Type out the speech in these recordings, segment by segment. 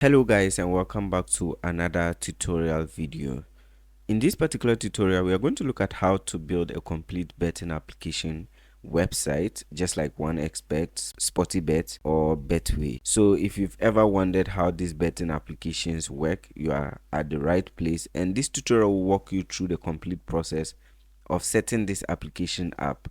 Hello guys, and welcome back to another tutorial video. In this particular tutorial we are going to look at how to build a complete betting application website, just like OneXBet, SportyBet, or Betway. So if you've ever wondered how these betting applications work, you are at the right place, and this tutorial will walk you through the complete process of setting this application up.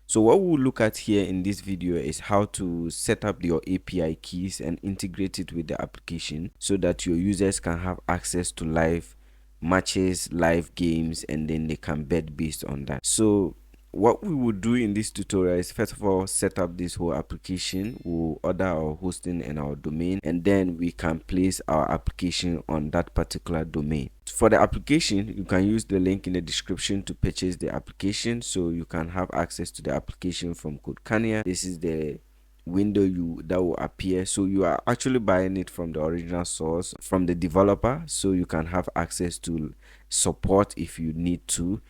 So what we'll look at here in this video is how to set up your API keys and integrate it with the application so that your users can have access to live matches, live games, and then they can bet based on that. So what we will do in this tutorial is first of all set up this whole application. We'll order our hosting and our domain, and then we can place our application on that particular domain. For the application, you can use the link in the description to purchase the application, so you can have access to the application from Codecania. This is the window that will appear, so you are actually buying it from the original source, from the developer, so you can have access to support if you need to,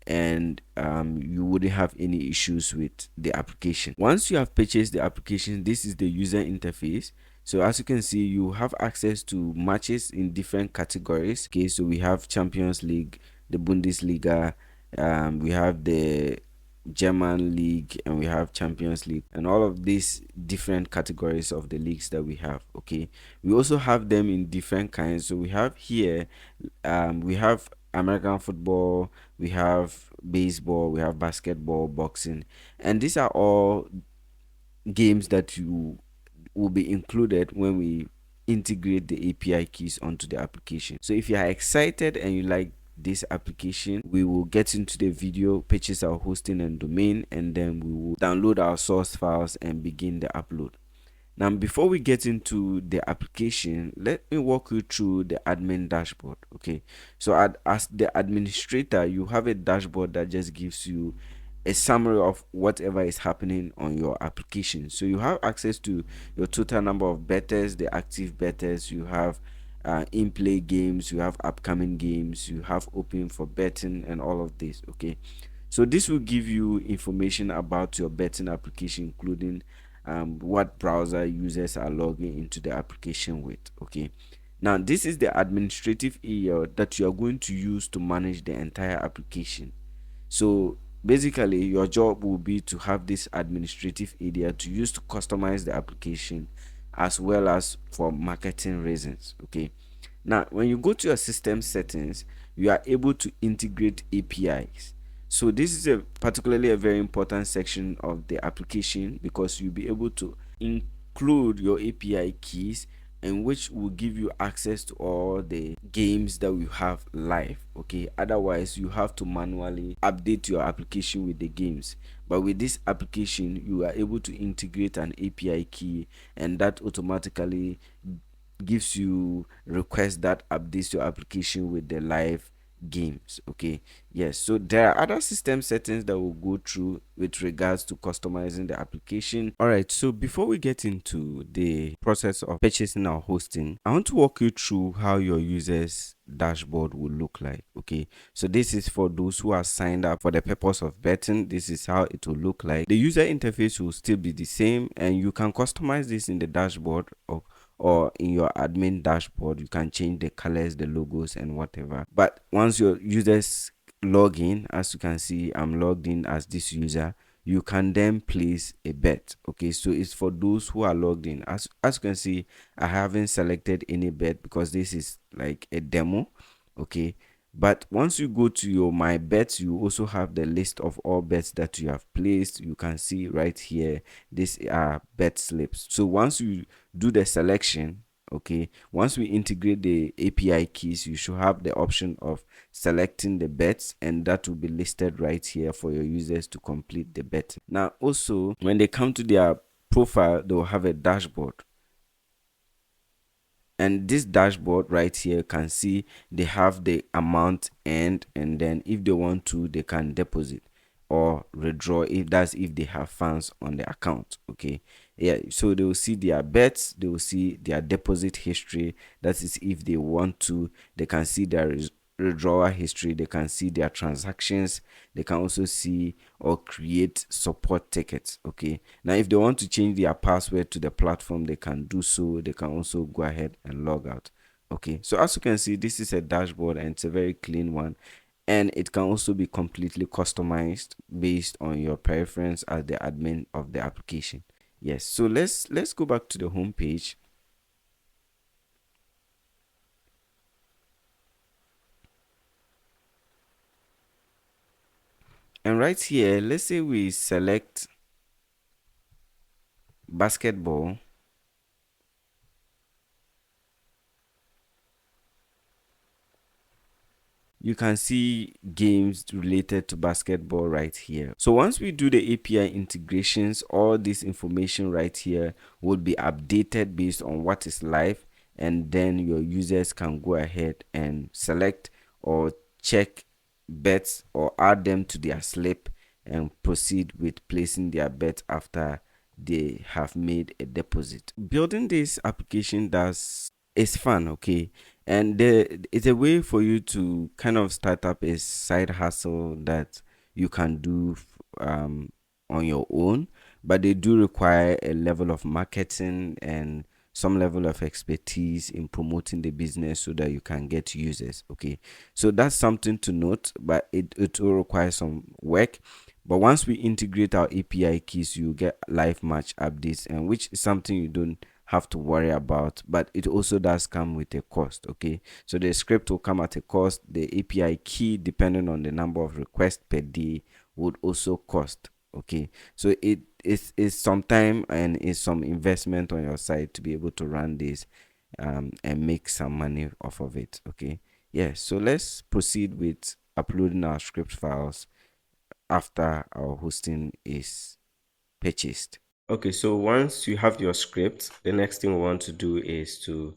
and you wouldn't have any issues with the application. Once you have purchased the application, this is the user interface. So as you can see, you have access to matches in different categories. Okay, so we have Champions League, the Bundesliga, we have the German League, and we have Champions League, and all of these different categories of the leagues that we have. Okay, we also have them in different kinds. So we have here, we have American football, we have baseball, we have basketball, boxing, and these are all games that you will be included when we integrate the API keys onto the application. So if you are excited and you like this application, we will get into the video, purchase our hosting and domain, and then we will download our source files and begin the upload. Now, before we get into the application, let me walk you through the admin dashboard. Okay, so as the administrator, you have a dashboard that just gives you a summary of whatever is happening on your application. So you have access to your total number of bettors, the active bettors, you have in-play games, you have upcoming games, you have open for betting, and all of this. Okay, so this will give you information about your betting application, including what browser users are logging into the application with. Okay, now this is the administrative area that you are going to use to manage the entire application. So basically your job will be to have this administrative area to use to customize the application, as well as for marketing reasons. Okay, now when you go to your system settings, you are able to integrate APIs. So this is particularly a very important section of the application, because you'll be able to include your API keys, and which will give you access to all the games that we have live. Okay, otherwise you have to manually update your application with the games, but with this application you are able to integrate an API key, and that automatically gives you requests that updates your application with the live games. Okay, yes, so there are other system settings that we'll go through with regards to customizing the application. All right, so before we get into the process of purchasing our hosting, I want to walk you through how your users dashboard will look like. Okay, so this is for those who are signed up for the purpose of betting. This is how it will look like. The user interface will still be the same, and you can customize this in the dashboard, or in your admin dashboard. You can change the colors, the logos, and whatever. But once your users log in, as you can see, I'm logged in as this user, you can then place a bet. Okay, so it's for those who are logged in. As you can see, I haven't selected any bet because this is like a demo. Okay, but once you go to your my bets, you also have the list of all bets that you have placed. You can see right here, these are bet slips. So once you do the selection, okay, once we integrate the API keys, you should have the option of selecting the bets, and that will be listed right here for your users to complete the bet. Now also, when they come to their profile, they will have a dashboard, and this dashboard right here can see they have the amount earned, and then if they want to, they can deposit or withdraw, if they have funds on the account. Okay, yeah, so they will see their bets, they will see their deposit history. That is, if they want to, they can see their withdrawal history, they can see their transactions, they can also see or create support tickets. Okay, now if they want to change their password to the platform, they can do so. They can also go ahead and log out. Okay, so as you can see, this is a dashboard and it's a very clean one, and it can also be completely customized based on your preference as the admin of the application. Yes, so let's go back to the home page. And right here, let's say we select basketball. You can see games related to basketball right here. So once we do the API integrations, all this information right here will be updated based on what is live, and then your users can go ahead and select or check bets or add them to their slip and proceed with placing their bet after they have made a deposit. Building this application does is fun, okay, and it's a way for you to kind of start up a side hustle that you can do on your own, but they do require a level of marketing and some level of expertise in promoting the business so that you can get users. Okay, so that's something to note, but it will require some work. But once we integrate our API keys, you get live match updates, and which is something you don't have to worry about, but it also does come with a cost. Okay, so the script will come at a cost. The API key, depending on the number of requests per day, would also cost. Okay, so it is some time and is some investment on your side to be able to run this and make some money off of it. Okay, yeah, so let's proceed with uploading our script files after our hosting is purchased. Okay, so once you have your script, the next thing we want to do is to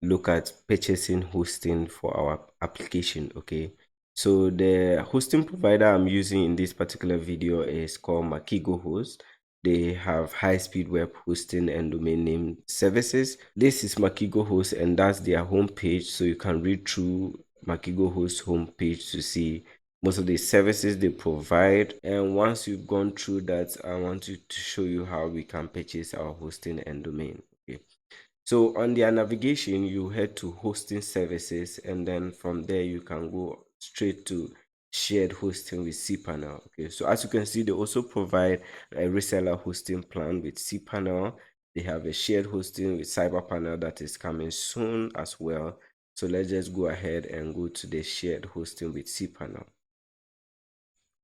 look at purchasing hosting for our application. Okay, so the hosting provider I'm using in this particular video is called Makigo Host. They have high-speed web hosting and domain name services. This is Makigo Host, and that's their homepage, so you can read through Makigo Host homepage to see most of the services they provide. And once you've gone through that, I want to show you how we can purchase our hosting and domain. Okay, so on their navigation, you head to hosting services, and then from there you can go straight to shared hosting with cPanel. Okay, so as you can see, they also provide a reseller hosting plan with cPanel. They have a shared hosting with CyberPanel that is coming soon as well. So let's just go ahead and go to the shared hosting with cPanel.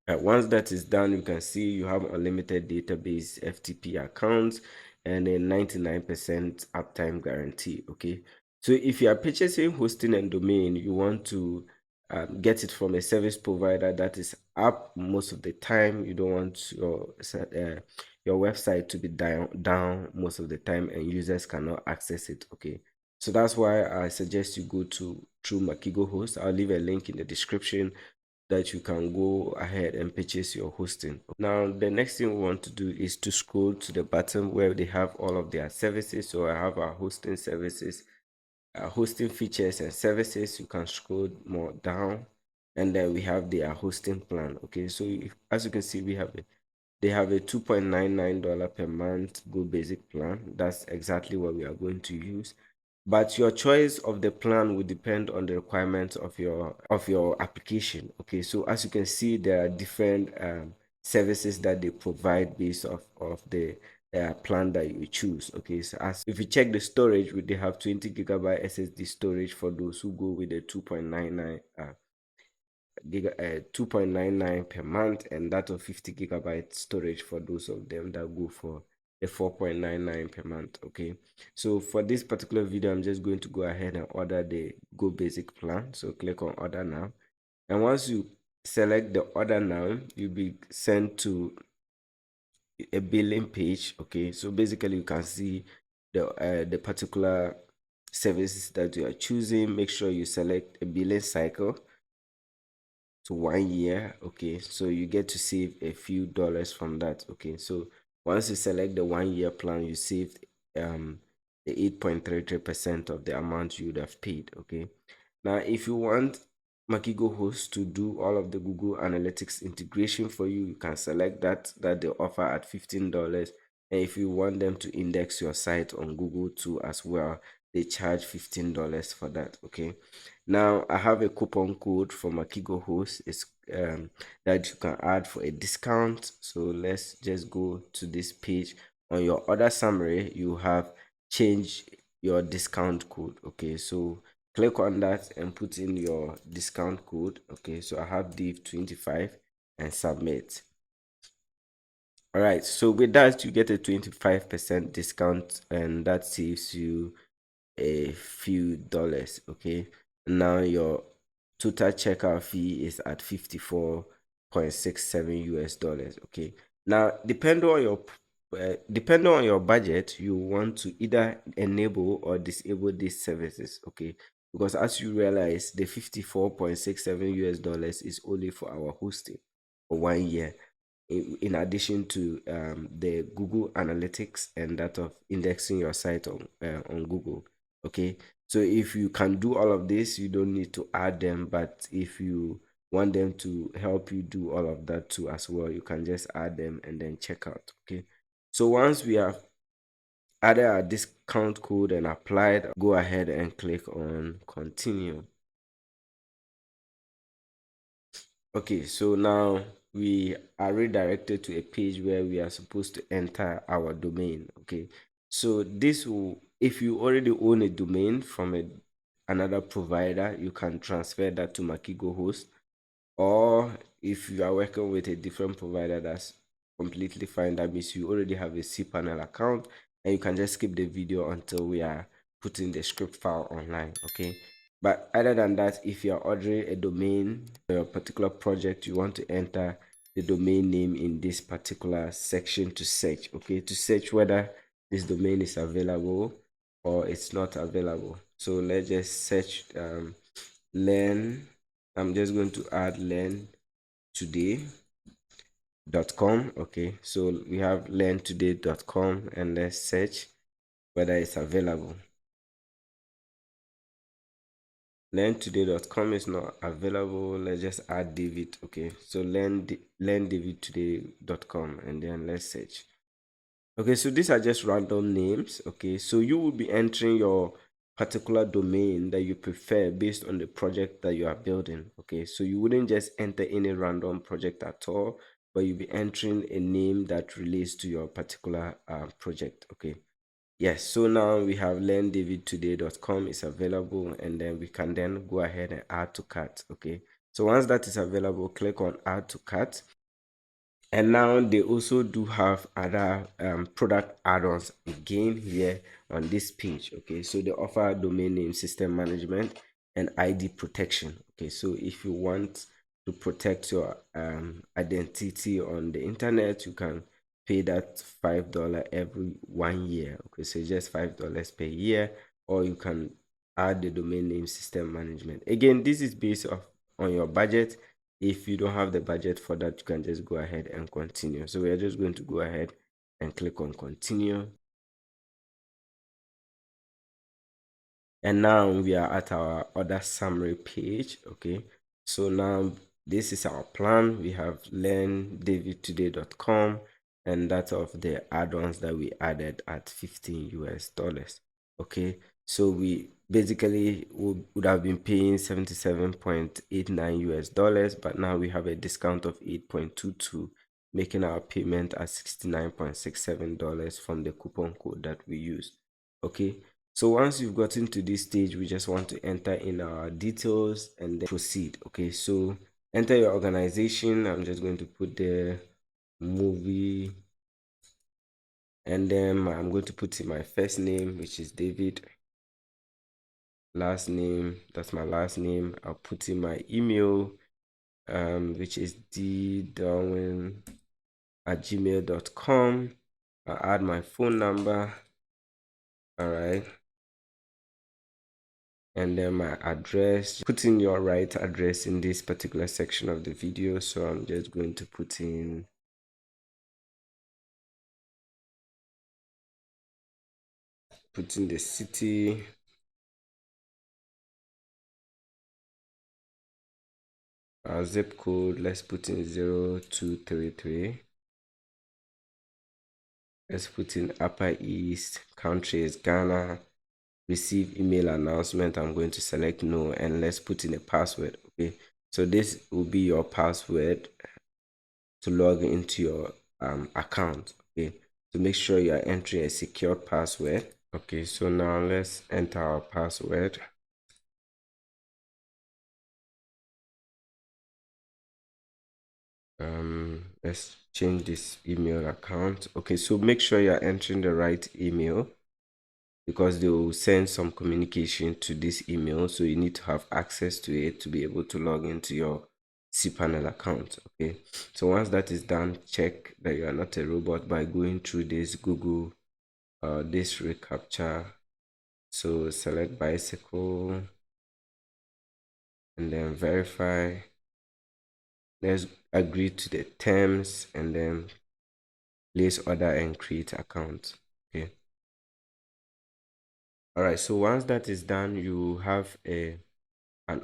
Once that is done, you can see you have unlimited database FTP accounts and a 99% uptime guarantee. Okay, so if you are purchasing hosting and domain, you want to get it from a service provider that is up most of the time. You don't want your website to be down most of the time and users cannot access it. Okay, so that's why I suggest you go to through Makigo Host. I'll leave a link in the description that you can go ahead and purchase your hosting. Now, the next thing we want to do is to scroll to the bottom where they have all of their services. So I have our hosting services, hosting features and services. You can scroll more down, and then we have their hosting plan. Okay, so as you can see, they have a $2.99 per month Go Basic plan. That's exactly what we are going to use, but your choice of the plan will depend on the requirements of your application. Okay, so as you can see, there are different services that they provide based off of the plan that you choose. Okay, so as if you check the storage, they have 20 gigabyte SSD storage for those who go with the 2.99 per month, and that of 50 gigabyte storage for those of them that go for the 4.99 per month. Okay, so for this particular video, I'm just going to go ahead and order the Go Basic plan. So click on order now, and once you select the order now, you'll be sent to a billing page. Okay, so basically you can see the particular services that you are choosing. Make sure you select a billing cycle to 1 year. Okay, so you get to save a few dollars from that. Okay, so once you select the 1 year plan, you save the 8.33% of the amount you would have paid. Okay, now if you want Makigo host to do all of the Google Analytics integration for you. You can select that they offer at $15. And if you want them to index your site on Google too as well, they charge $15 for that. Okay. Now I have a coupon code for Makigo host. It's that you can add for a discount. So let's just go to this page. On your order summary, you have change your discount code. Okay, so click on that and put in your discount code. Okay, so I have div25 and submit. All right, so with that you get a 25% discount, and that saves you a few dollars. Okay, now your total checkout fee is at 54.67 US dollars. Okay, now depending on your budget, you want to either enable or disable these services. Okay, because as you realize, the 54.67 US dollars is only for our hosting for 1 year, in addition to the Google Analytics and that of indexing your site on Google. Okay, so if you can do all of this, you don't need to add them. But if you want them to help you do all of that too as well, you can just add them and then check out. Okay, so once we have added our discount code and applied, go ahead and click on continue. Okay, so now we are redirected to a page where we are supposed to enter our domain. Okay, so this will, if you already own a domain from another provider, you can transfer that to Makigo host. Or if you are working with a different provider, that's completely fine. That means you already have a cPanel account, and you can just skip the video until we are putting the script file online. Okay, but other than that, if you are ordering a domain for a particular project, you want to enter the domain name in this particular section to search. Okay, to search whether this domain is available or it's not available. So let's just search learn. I'm just going to add learntoday.com. Okay, so we have learntoday.com, and let's search whether it's available. Learntoday.com is not available. Let's just add David. Okay, so learndavidtoday.com, and then let's search. Okay, so these are just random names. Okay, so you will be entering your particular domain that you prefer based on the project that you are building. Okay, so you wouldn't just enter any random project at all, but you'll be entering a name that relates to your particular project. Okay, yes, so now we have learndavidtoday.com is available, and then we can then go ahead and add to cart. Okay, so once that is available, click on add to cart. And now they also do have other product add-ons again here on this page. Okay, so they offer domain name system management and ID protection. Okay, so if you want to protect your identity on the internet, you can pay that $5 every 1 year. Okay, so just $5 per year, or you can add the domain name system management. Again, this is based on your budget. If you don't have the budget for that, you can just go ahead and continue. So we're just going to go ahead and click on continue. And now we are at our order summary page. Okay, so now this is our plan. We have learndavidtoday.com, and that's of the add-ons that we added at 15 US dollars. Okay, so we basically would have been paying 77.89 US dollars, but now we have a discount of 8.22, making our payment at $69.67 from the coupon code that we used. Okay, so once you've gotten to this stage, we just want to enter in our details and then proceed. Okay, so enter your organization. I'm just going to put the movie, and then I'm going to put in my first name, which is David. Last name, that's my last name. I'll put in my email, which is ddarwin@gmail.com. I'll add my phone number. All right, and then my address. Put in your right address in this particular section of the video. So I'm just going to put in the city, our zip code, let's put in 0233. Let's put in Upper East, country is Ghana, receive email announcement. I'm going to select no, and let's put in a password. Okay, so this will be your password to log into your account. Okay, so make sure you are entering a secure password. Okay, so now let's enter our password. Let's change this email account. Okay, so make sure you're entering the right email, because they will send some communication to this email, so you need to have access to it to be able to log into your cPanel account. Okay, so once that is done, check that you are not a robot by going through this Google this reCAPTCHA. So select bicycle and then verify. Let's agree to the terms and then place order and create account. Okay, all right, so once that is done, you have an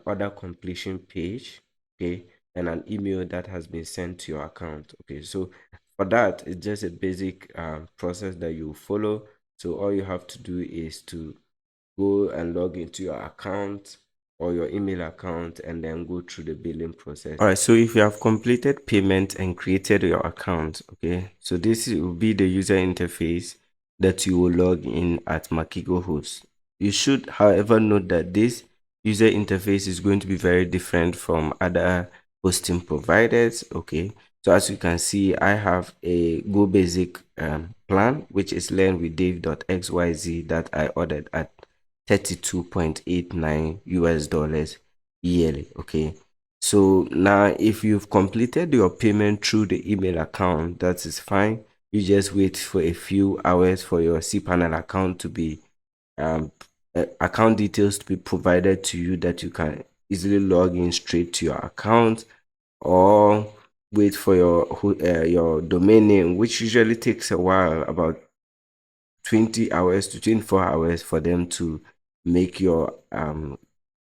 order completion page, okay, and an email that has been sent to your account. Okay, so for that, it's just a basic process that you follow. So all you have to do is to go and log into your account or your email account and then go through the billing process. All right, so if you have completed payment and created your account, okay, so this will be the user interface that you will log in at Makigo Host. You should, however, note that this user interface is going to be very different from other hosting providers. Okay, so as you can see, I have a Go Basic plan, which is learn with Dave.xyz, that I ordered at $32.89 yearly. Okay, so now if you've completed your payment through the email account, that is fine. You just wait for a few hours for your cPanel account to be account details to be provided to you, that you can easily log in straight to your account, or wait for your domain name, which usually takes a while, about 20 hours to 24 hours, for them to make your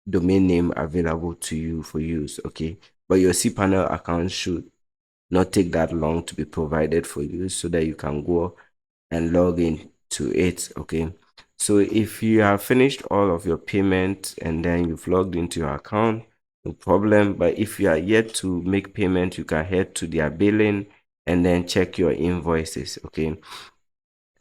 domain name available to you for use. Okay, but your cPanel account should not take that long to be provided for you, so that you can go and log in to it. Okay, so if you have finished all of your payment and then you've logged into your account, no problem. But if you are yet to make payment, you can head to their billing and then check your invoices. Okay,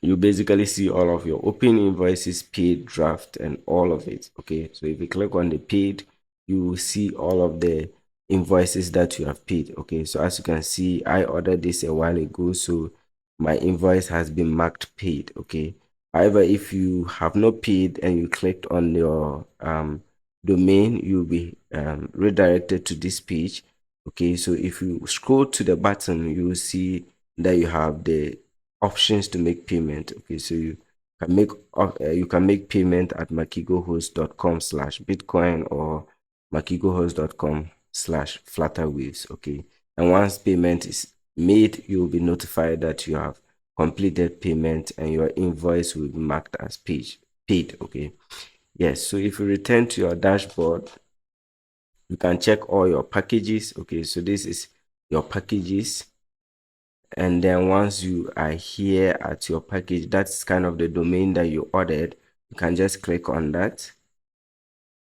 you basically see all of your open invoices, paid, draft, and all of it. Okay, so if you click on the paid, you will see all of the invoices that you have paid. Okay, so as you can see, I ordered this a while ago, so my invoice has been marked paid. Okay, however, if you have not paid and you clicked on your domain, you'll be redirected to this page. Okay, so if you scroll to the bottom, you will see that you have the options to make payment. Okay, so you can make payment at makigohost.com/bitcoin or makigohost.com/flutterwaves. Okay, and once payment is made, you will be notified that you have completed payment and your invoice will be marked as paid. Okay, yes, so if you return to your dashboard, you can check all your packages. Okay, so this is your packages, and then once you are here at your package, that's kind of the domain that you ordered, you can just click on that.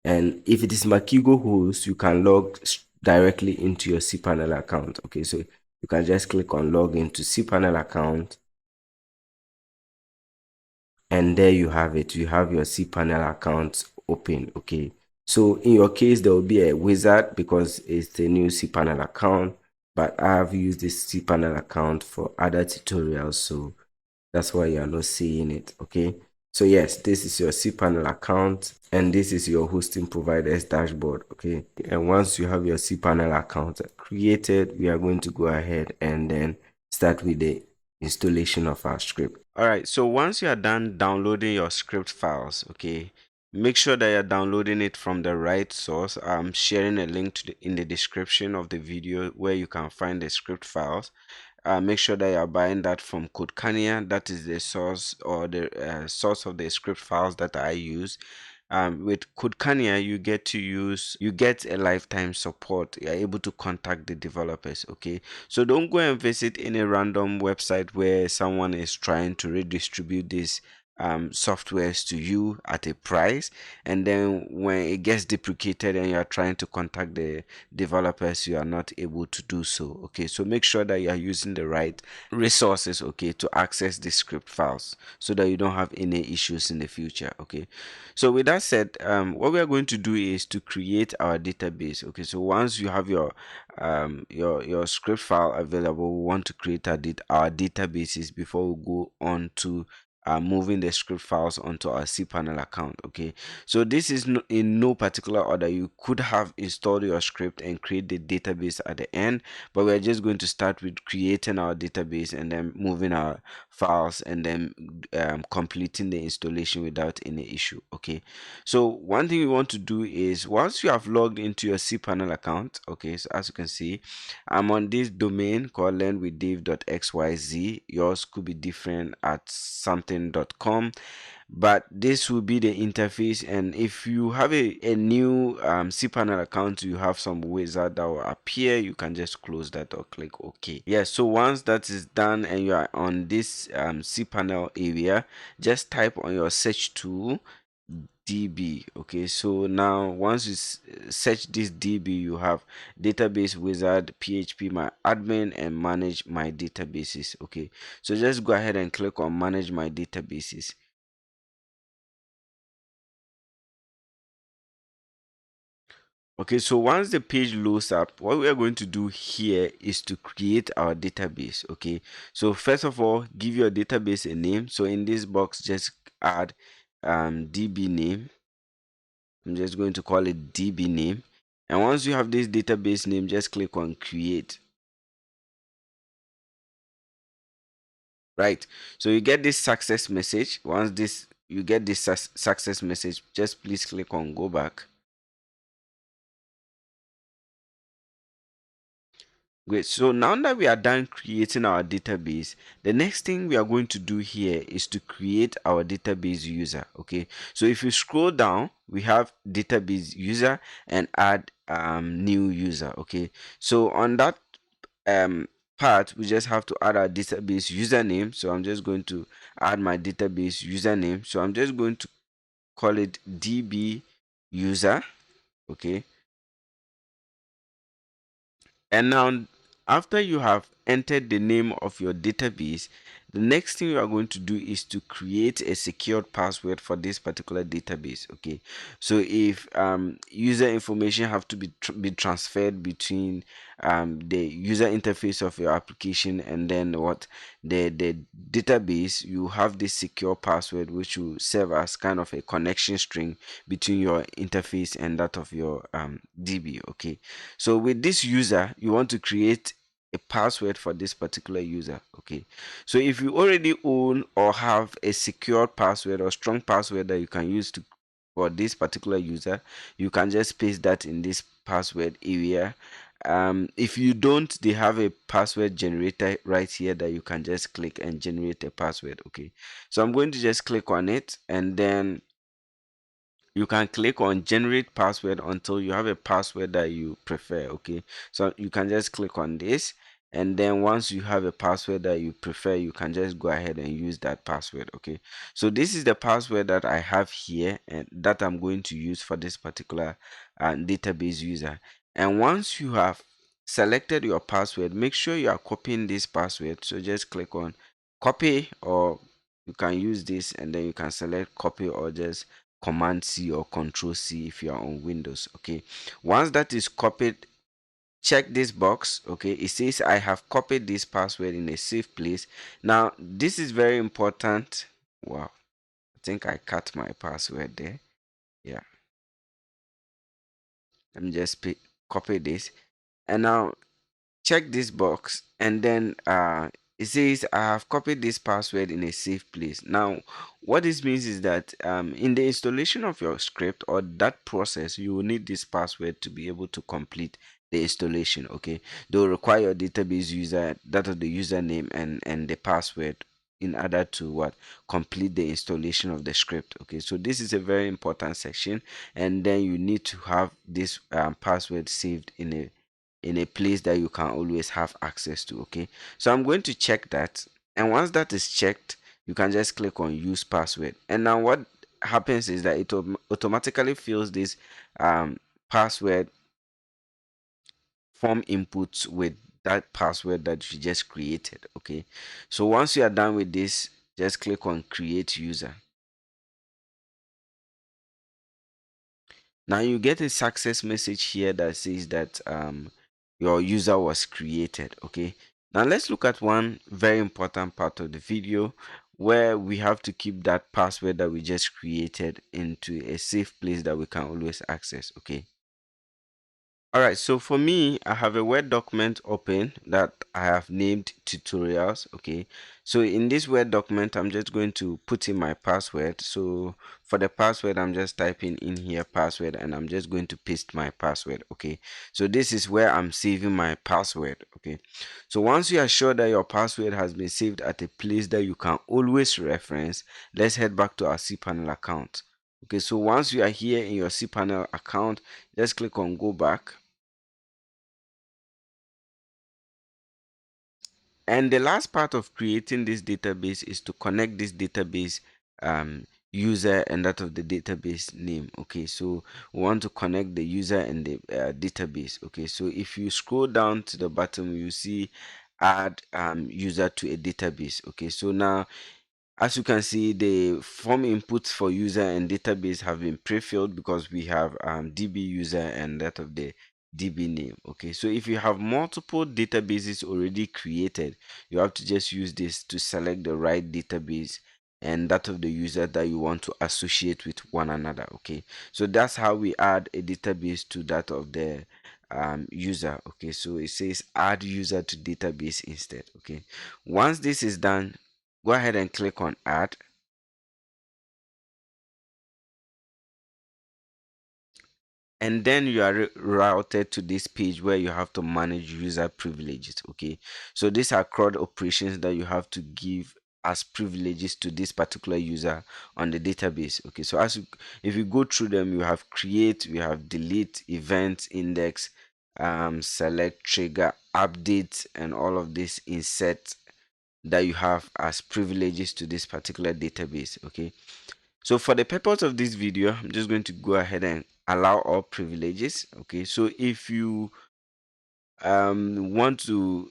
And if it is Makigo host, you can log directly into your cPanel account. Okay, so you can just click on log into cPanel account, and there you have it. You have your cPanel account open. Okay, so in your case, there will be a wizard because it's a new cPanel account, but I have used this cPanel account for other tutorials, so that's why you are not seeing it. Okay, so yes, this is your cPanel account and this is your hosting provider's dashboard. Okay, and once you have your cPanel account created, we are going to go ahead and then start with the installation of our script. All right, so once you are done downloading your script files, okay, make sure that you're downloading it from the right source. I'm sharing a link in the description of the video where you can find the script files. Make sure that you're buying that from Codecania. That is the source, or the source of the script files that I use. with Codecania, you get a lifetime support. You're able to contact the developers. Okay, so don't go and visit any random website where someone is trying to redistribute this softwares to you at a price, and then when it gets deprecated and you are trying to contact the developers, you are not able to do so. Okay, so make sure that you are using the right resources, okay, to access the script files so that you don't have any issues in the future. Okay, so with that said, what we are going to do is to create our database. Okay, so once you have your script file available, we want to create our databases before we go on to moving the script files onto our cpanel account. Okay, so this is in no particular order. You could have installed your script and create the database at the end, but we're just going to start with creating our database and then moving our files and then completing the installation without any issue. Okay, so one thing we want to do is once you have logged into your cpanel account, okay, so as you can see, I'm on this domain called learnwithdave.xyz. Yours could be different at something.com, but this will be the interface. And if you have a new cpanel account, you have some wizard that will appear. You can just close that or click OK. Yes, so once that is done and you are on this cpanel area, just type on your search tool DB. Okay, so now once you search this DB, you have database wizard, PHP my admin, and manage my databases. Okay, so just go ahead and click on manage my databases. Okay, so once the page loads up, what we are going to do here is to create our database. Okay, so first of all, give your database a name. So in this box, just add DB name. I'm just going to call it DB name. And once you have this database name, just click on create. Right, so you get this success message. Once you get this success message, just please click on go back. Great. So now that we are done creating our database, the next thing we are going to do here is to create our database user. Okay. So if you scroll down, we have database user and add new user. Okay. So on that part, we just have to add our database username. So I'm just going to add my database username. So I'm just going to call it DB user. Okay. And now, after you have entered the name of your database, the next thing you are going to do is to create a secured password for this particular database. Okay, so if user information have to be transferred between the user interface of your application and then what the database, you have this secure password which will serve as kind of a connection string between your interface and that of your DB. Okay, so with this user, you want to create a password for this particular user. Okay, so if you already own or have a secure password or strong password that you can use to for this particular user, you can just paste that in this password area. If you don't, they have a password generator right here that you can just click and generate a password. Okay, so I'm going to just click on it, and then you can click on generate password until you have a password that you prefer. Okay, so you can just click on this, and then once you have a password that you prefer, you can just go ahead and use that password. Okay, so this is the password that I have here and that I'm going to use for this particular database user. And once you have selected your password, make sure you are copying this password. So just click on copy, or you can use this and then you can select copy or just Command C or Control C if you are on Windows. Okay, once that is copied, check this box. Okay, it says I have copied this password in a safe place. Now this is very important. Wow, I think I cut my password there. Yeah, let me just copy this, and now check this box, and then it says I have copied this password in a safe place. Now what this means is that in the installation of your script or that process, you will need this password to be able to complete the installation. Okay, they'll require your database user, that of the username and the password in order to what complete the installation of the script. Okay, so this is a very important section, and then you need to have this password saved in a place that you can always have access to. Okay, so I'm going to check that, and once that is checked, you can just click on use password, and now what happens is that it automatically fills this password form inputs with that password that you just created. Okay, so once you are done with this, just click on create user. Now you get a success message here that says that your user was created. Okay, now let's look at one very important part of the video where we have to keep that password that we just created into a safe place that we can always access. Okay, all right, so for me, I have a Word document open that I have named tutorials. Okay, so in this Word document, I'm just going to put in my password. So for the password, I'm just typing in here password, and I'm just going to paste my password. Okay, so this is where I'm saving my password. Okay, so once you are sure that your password has been saved at a place that you can always reference, let's head back to our cPanel account. Okay, so once you are here in your cPanel account, just click on go back. And the last part of creating this database is to connect this database user and that of the database name. Okay, so we want to connect the user and the database. Okay, so if you scroll down to the bottom, you see add user to a database. Okay, so now as you can see, the form inputs for user and database have been pre-filled because we have DB user and that of the DB name. Okay, so if you have multiple databases already created, you have to just use this to select the right database and that of the user that you want to associate with one another. Okay, so that's how we add a database to that of the user. Okay, so it says add user to database instead. Okay, once this is done, go ahead and click on add, and then you are routed to this page where you have to manage user privileges. Okay, so these are CRUD operations that you have to give as privileges to this particular user on the database. Okay, so if you go through them, you have create, we have delete, event, index, select, trigger, update, and all of this insert that you have as privileges to this particular database. Okay, so for the purpose of this video, I'm just going to go ahead and allow all privileges. Okay, so if you want to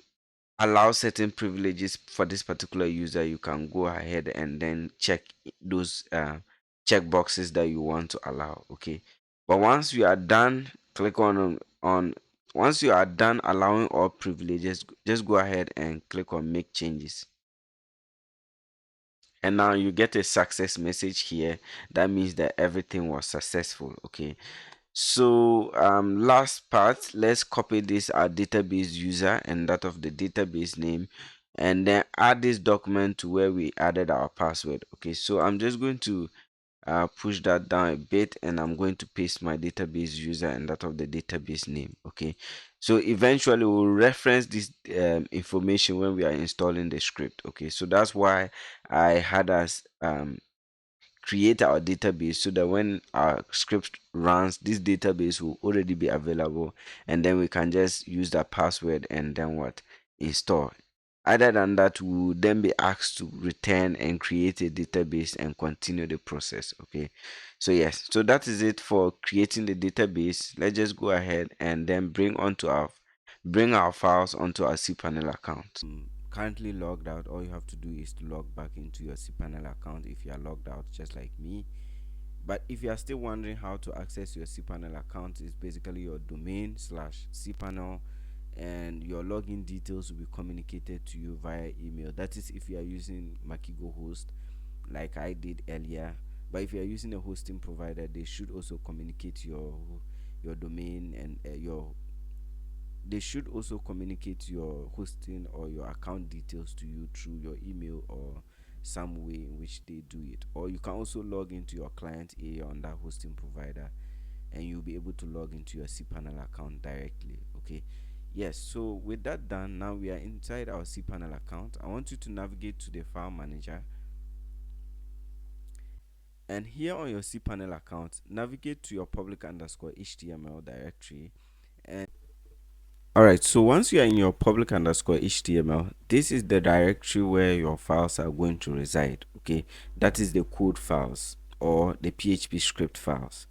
allow certain privileges for this particular user, you can go ahead and then check those check boxes that you want to allow. Okay, but once you are done, click on once you are done allowing all privileges, just go ahead and click on make changes, and now you get a success message here. That means that everything was successful. Okay, so last part, let's copy this our database user and that of the database name, and then add this document to where we added our password. Okay, so I'm just going to push that down a bit, and I'm going to paste my database user and that of the database name. Okay, so eventually we'll reference this information when we are installing the script. Okay, so that's why I had us create our database, so that when our script runs, this database will already be available, and then we can just use that password and then what, install. Other than that, we will then be asked to return and create a database and continue the process. Okay, so yes, so that is it for creating the database. Let's just go ahead and then bring our files onto our cPanel account. Currently logged out, all you have to do is to log back into your cPanel account if you are logged out just like me. But if you are still wondering how to access your cPanel account, it's basically your domain slash cPanel, and your login details will be communicated to you via email. That is if you are using Makigo host like I did earlier. But if you are using a hosting provider, they should also communicate your domain and your they should also communicate your hosting or your account details to you through your email or some way in which they do it. Or you can also log into your client area on that hosting provider, and you'll be able to log into your cPanel account directly. Okay, Yes, so with that done, now we are inside our cpanel account. I want you to navigate to the file manager, and here on your cpanel account, navigate to your public underscore html directory. And all right, so once you are in your public underscore html, this is the directory where your files are going to reside. Okay, that is the code files or the php script files.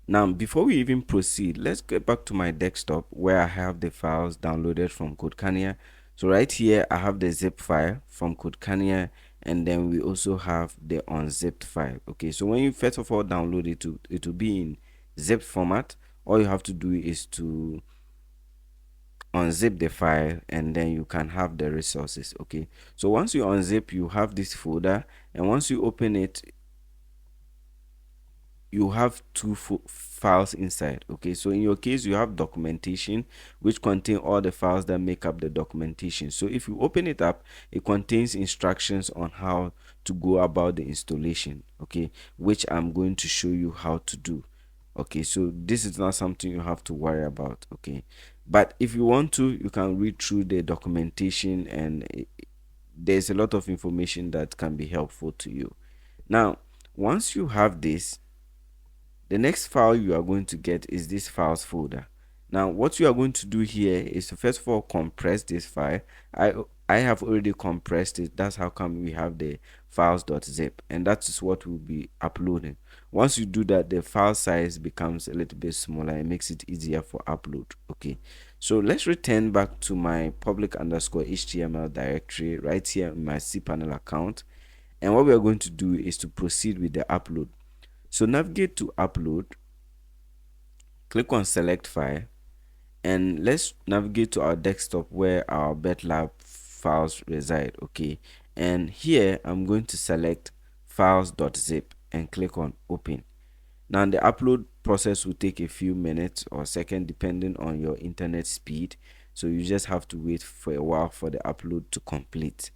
Now, before we even proceed, let's get back to my desktop where I have the files downloaded from Codecania. So right here, I have the zip file from Codecania, and then we also have the unzipped file. Okay, so when you first of all download it, it will be in zipped format. All you have to do is to unzip the file, and then you can have the resources. Okay, so once you unzip, you have this folder, and once you open it, you have two files inside. Okay, so in your case, you have documentation, which contain all the files that make up the documentation. So if you open it up, it contains instructions on how to go about the installation. Okay, which I'm going to show you how to do. Okay, so this is not something you have to worry about. Okay, but if you want to, you can read through the documentation, and there's a lot of information that can be helpful to you. Now, once you have this, the next file you are going to get is this files folder. Now what you are going to do here is to first of all compress this file. I have already compressed it. That's how come we have the files.zip, and that is what we'll be uploading. Once you do that, the file size becomes a little bit smaller. It makes it easier for upload. Okay, so let's return back to my public underscore html directory right here in my cpanel account, and what we are going to do is to proceed with the upload. So navigate to upload, click on select file, and let's navigate to our desktop where our betlab files reside. Okay, and here I'm going to select files.zip and click on open. Now the upload process will take a few minutes or seconds depending on your internet speed, so you just have to wait for a while for the upload to complete.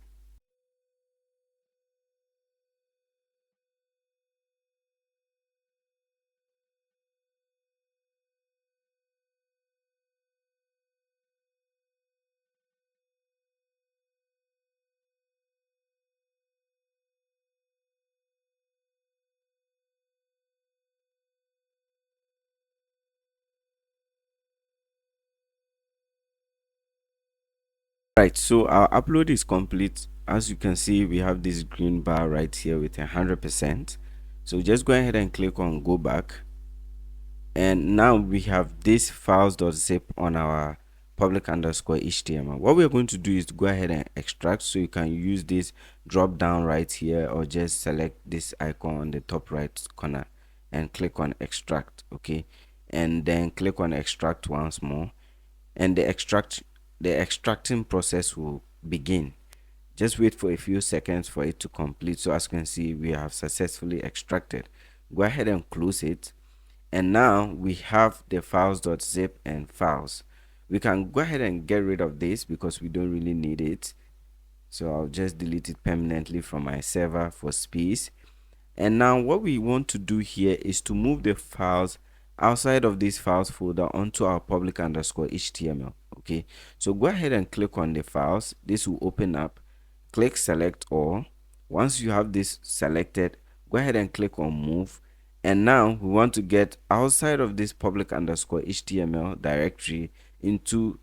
Right, so our upload is complete. As you can see, we have this green bar right here with 100%. So just go ahead and click on go back, and now we have this files.zip on our public underscore html. What we're going to do is to go ahead and extract. So you can use this drop down right here, or just select this icon on the top right corner and click on extract. Okay, and then click on extract once more, and the extracting process will begin. Just wait for a few seconds for it to complete. So as you can see, we have successfully extracted. Go ahead and close it, and now we have the files.zip and files. We can go ahead and get rid of this because we don't really need it, so I'll just delete it permanently from my server for space. And now what we want to do here is to move the files outside of this files folder onto our public underscore html. Okay, so go ahead and click on the files. This will open up. Click select all. Once you have this selected, go ahead and click on move. And now we want to get outside of this public underscore html directory into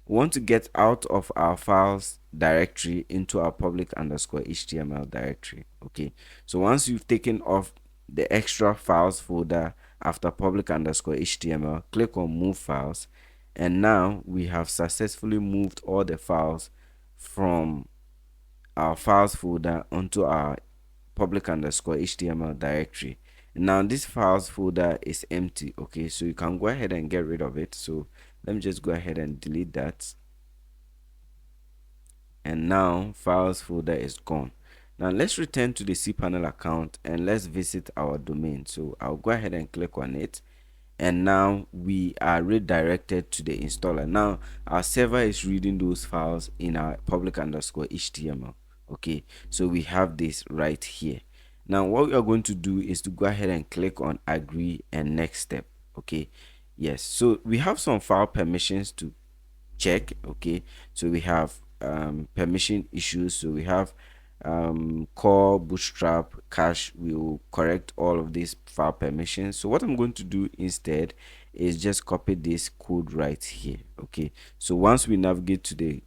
want to get out of our files directory into our public underscore html directory. Okay, so once you've taken off the extra files folder after public underscore html, click on move files, and now we have successfully moved all the files from our files folder onto our public underscore html directory. Now this files folder is empty. Okay, so you can go ahead and get rid of it. So let me just go ahead and delete that, and now files folder is gone. Now let's return to the cpanel account and let's visit our domain. So I'll go ahead and click on it, and now we are redirected to the installer. Now our server is reading those files in our public underscore html. Okay, so we have this right here. Now what we are going to do is to go ahead and click on agree and next step. Okay, yes, so we have some file permissions to check. Okay, so we have permission issues. So we have core, bootstrap, cache. We will correct all of these file permissions. So what I'm going to do instead is just copy this code right here. Okay, so once we navigate to the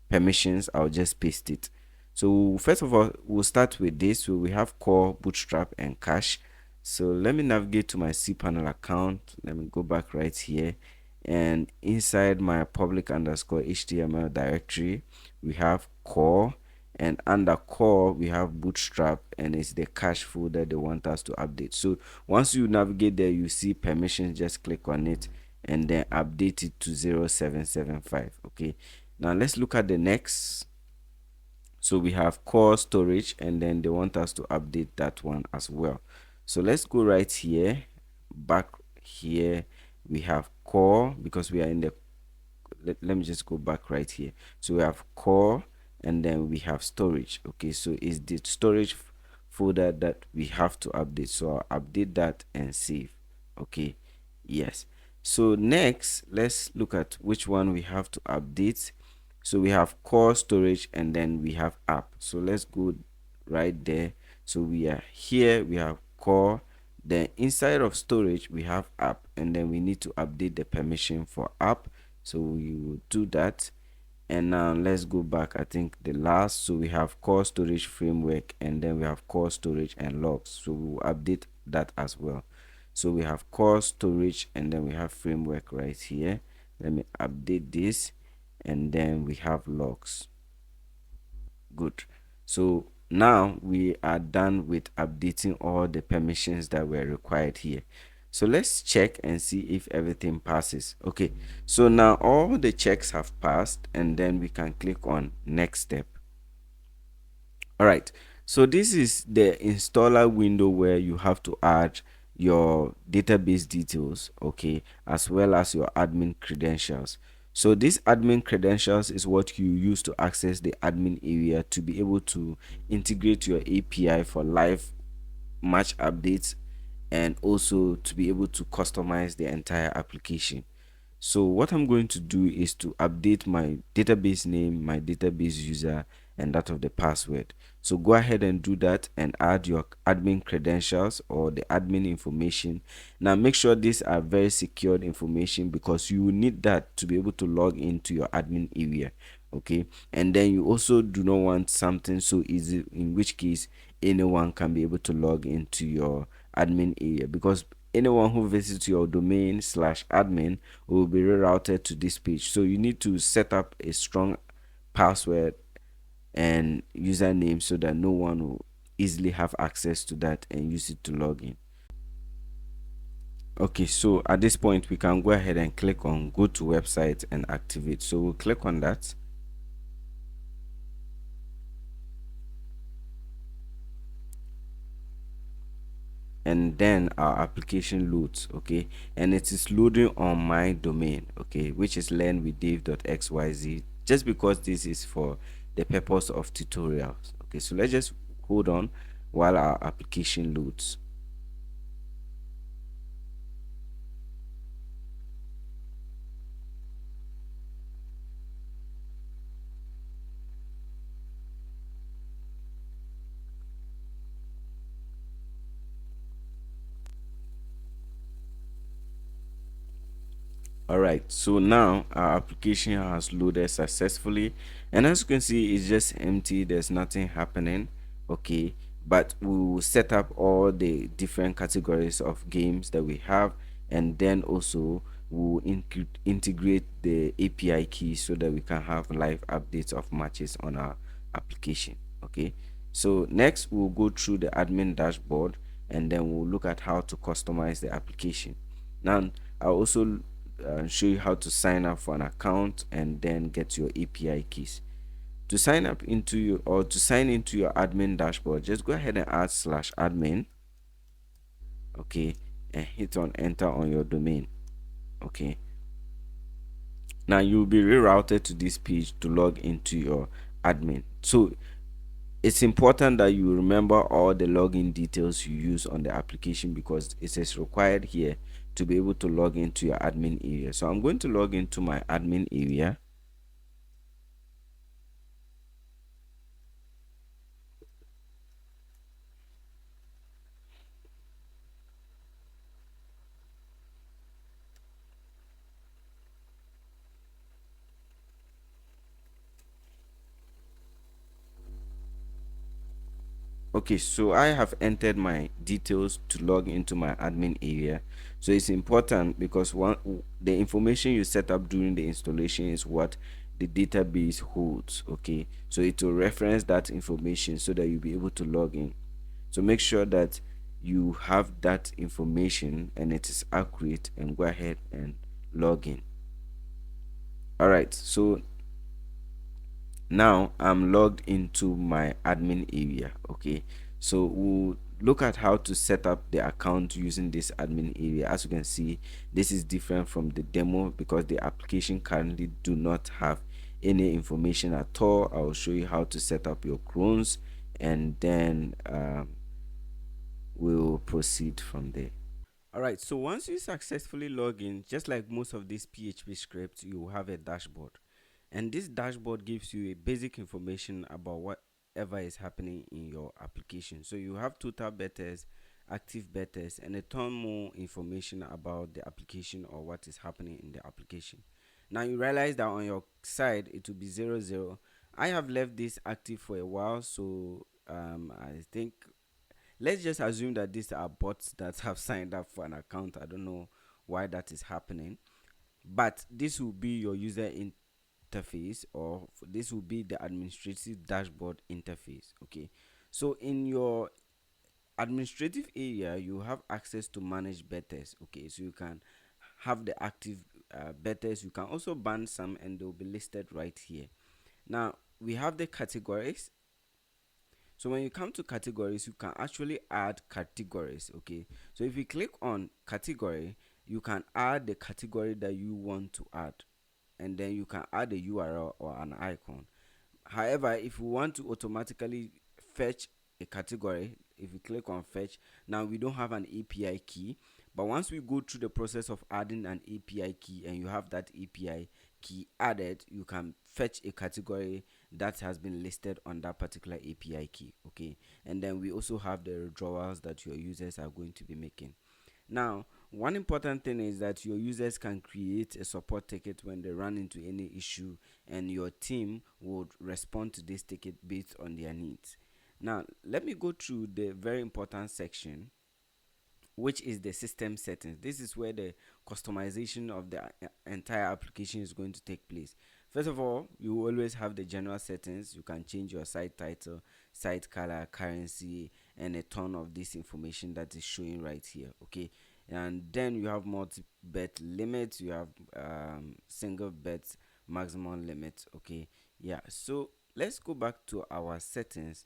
permissions, I'll just paste it. So first of all, we'll start with this. So we have core, bootstrap, and cache. So let me navigate to my cpanel account. Let me go back right here, and inside my public underscore html directory, we have core, and under core we have bootstrap, and it's the cache folder they want us to update. So once you navigate there, you see permissions, just click on it and then update it to 0775. Okay, now let's look at the next. So we have core storage, and then they want us to update that one as well. So let's go right here, back here. We have core, because we are in the, let me just go back right here. So we have core, and then we have storage. Okay, so it's the storage folder that we have to update. So I'll update that and save. Okay, yes. So next, let's look at which one we have to update. So we have core, storage, and then we have app. So let's go right there. So we are here, we have core, then inside of storage we have app, and then we need to update the permission for app. So we will do that. And now let's go back, I think the last. So we have core storage framework, and then we have core storage and logs. So we will update that as well. So we have core storage, and then we have framework right here. Let me update this, and then we have logs. Good. So now we are done with updating all the permissions that were required here. So let's check and see if everything passes. Okay, so now all the checks have passed, and then we can click on next step. All right, so this is the installer window where you have to add your database details, okay, as well as your admin credentials. So this admin credentials is what you use to access the admin area to be able to integrate your API for live match updates, and also to be able to customize the entire application. So what I'm going to do is to update my database name, my database user, and that of the password. So go ahead and do that and add your admin credentials or the admin information. Now make sure these are very secured information, because you will need that to be able to log into your admin area. Okay, and then you also do not want something so easy, in which case anyone can be able to log into your admin area, because anyone who visits your domain slash admin will be rerouted to this page. So you need to set up a strong password and username so that no one will easily have access to that and use it to log in. Okay, so at this point we can go ahead and click on go to website and activate. So we'll click on that, and then our application loads. Okay, and it is loading on my domain, okay, which is learnwithdave.xyz, just because this is for the purpose of tutorials. Okay, so let's just hold on while our application loads. All right, so now our application has loaded successfully, and as you can see, it's just empty. There's nothing happening. Okay, but we will set up all the different categories of games that we have, and then also we'll integrate the API key so that we can have live updates of matches on our application. Okay, so next we'll go through the admin dashboard, and then we'll look at how to customize the application. Now I'll also show you how to sign up for an account and then get your API keys. To sign up into your, or to sign into your admin dashboard, just go ahead and add /admin, okay, and hit on enter on your domain. Okay, now you'll be rerouted to this page to log into your admin. So it's important that you remember all the login details you use on the application, because it is required here to be able to log into your admin area. So I'm going to log into my admin area. Okay, so I have entered my details to log into my admin area. So it's important because the information you set up during the installation is what the database holds. Okay, so it will reference that information so that you'll be able to log in. So make sure that you have that information and it is accurate, and go ahead and log in. All right, so now I'm logged into my admin area. Okay, so we'll look at how to set up the account using this admin area. As you can see, this is different from the demo because the application currently do not have any information at all. I will show you how to set up your crons, and then we'll proceed from there. All right, so once you successfully log in, just like most of these PHP scripts, you will have a dashboard. And this dashboard gives you a basic information about whatever is happening in your application. So you have total betas, active betas, and a ton more information about the application or what is happening in the application. Now you realize that on your side it will be 00. I have left this active for a while, so I think let's just assume that these are bots that have signed up for an account. I don't know why that is happening, but this will be your user interface, or this will be the administrative dashboard interface. Okay, so in your administrative area you have access to manage betas. Okay, so you can have the active betas. You can also ban some and they'll be listed right here. Now we have the categories. So when you come to categories, you can actually add categories. Okay, so if you click on category, you can add the category that you want to add, and then you can add a URL or an icon. However, if you want to automatically fetch a category, if you click on fetch, now we don't have an API key, but once we go through the process of adding an API key and you have that API key added, you can fetch a category that has been listed on that particular API key. Okay, and then we also have the withdrawals that your users are going to be making. Now, one important thing is that your users can create a support ticket when they run into any issue, and your team would respond to this ticket based on their needs. Now, let me go through the very important section, which is the system settings. This is where the customization of the entire application is going to take place. First of all, you always have the general settings. You can change your site title, site color, currency, and a ton of this information that is showing right here. Okay, and then you have multi-bet limits. You have single bet maximum limit. Okay, yeah. So let's go back to our settings,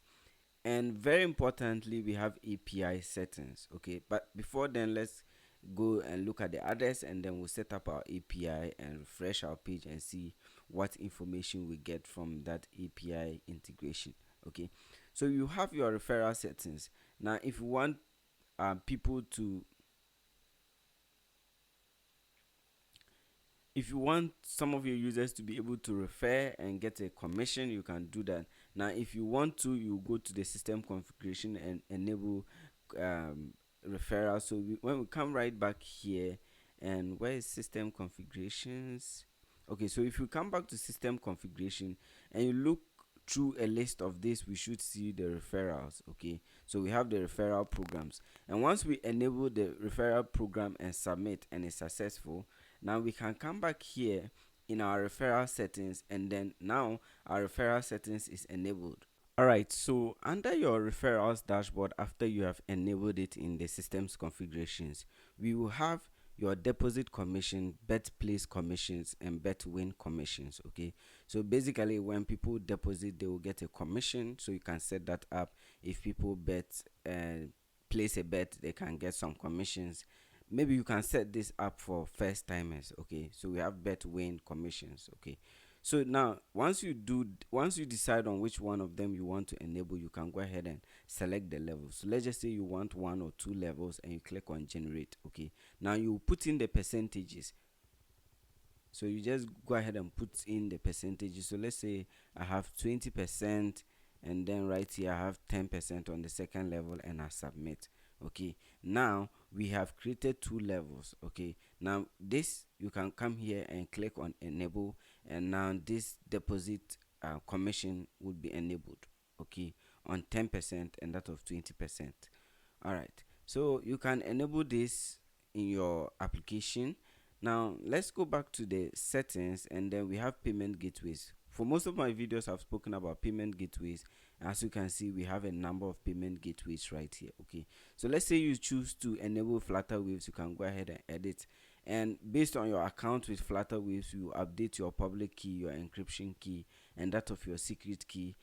and very importantly we have API settings. Okay, but before then let's go and look at the address, and then we'll set up our API and refresh our page and see what information we get from that API integration. Okay, so you have your referral settings. Now if you want people to if you want some of your users to be able to refer and get a commission, you can do that. Now if you want to, you go to the system configuration and enable referral. So when we come right back here, and where is system configurations? Okay, so if you come back to system configuration and you look through a list of this, we should see the referrals. Okay, so we have the referral programs, and once we enable the referral program and submit and it's successful, now we can come back here in our referral settings, and then now our referral settings is enabled. Alright, so under your referrals dashboard, after you have enabled it in the systems configurations, we will have your deposit commission, bet place commissions, and bet win commissions. Okay, so basically when people deposit they will get a commission, so you can set that up. If people bet and place a bet, they can get some commissions. Maybe you can set this up for first timers. Okay, so we have bet win commissions. Okay, so now once you decide on which one of them you want to enable, you can go ahead and select the levels. So let's just say you want 1 or 2 levels, and you click on generate. Okay, now you put in the percentages. So you just go ahead and put in the percentages. So let's say I have 20%, and then right here I have 10% on the second level, and I submit. Okay, now we have created 2 levels. Okay, now this you can come here and click on enable, and now this deposit commission would be enabled. Okay, on 10% and that of 20%. All right, so you can enable this in your application. Now let's go back to the settings, and then we have payment gateways. For most of my videos I've spoken about payment gateways. As you can see, we have a number of payment gateways right here. Okay, so let's say you choose to enable Flutter Waves, you can go ahead and edit, and based on your account with Flutter Waves, you update your public key, your encryption key, and that of your secret key,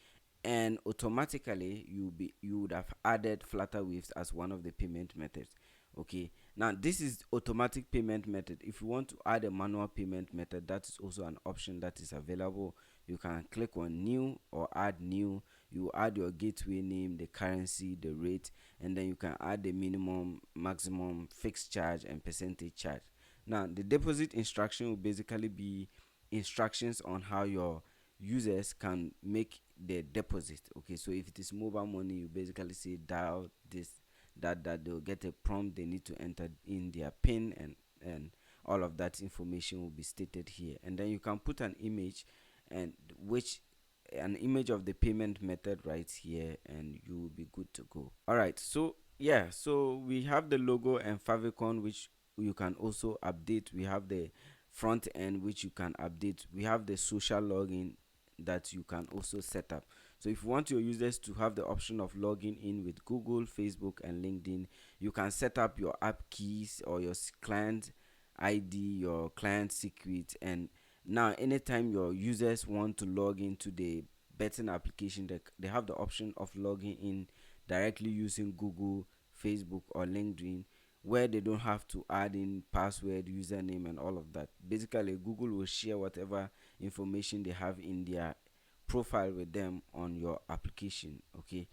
and automatically you would have added Flutter Waves as one of the payment methods. Okay, now this is automatic payment method. If you want to add a manual payment method, that is also an option that is available. You can click on new or add new. You add your gateway name, the currency, the rate, and then you can add the minimum, maximum, fixed charge, and percentage charge. Now the deposit instruction will basically be instructions on how your users can make the deposit. Okay, so if it is mobile money, you basically say dial this, that they'll get a prompt, they need to enter in their pin, and all of that information will be stated here, and then you can put an image, and which an image of the payment method right here, and you will be good to go. All right, so yeah, so we have the logo and favicon, which you can also update. We have the front end, which you can update. We have the social login that you can also set up. So if you want your users to have the option of logging in with Google, Facebook, and LinkedIn, you can set up your app keys or your client ID, your client secret, and now anytime your users want to log into the betting application, they have the option of logging in directly using Google, Facebook, or LinkedIn, where they don't have to add in password, username, and all of that. Basically, Google will share whatever information they have in their profile with them on your application. Okay,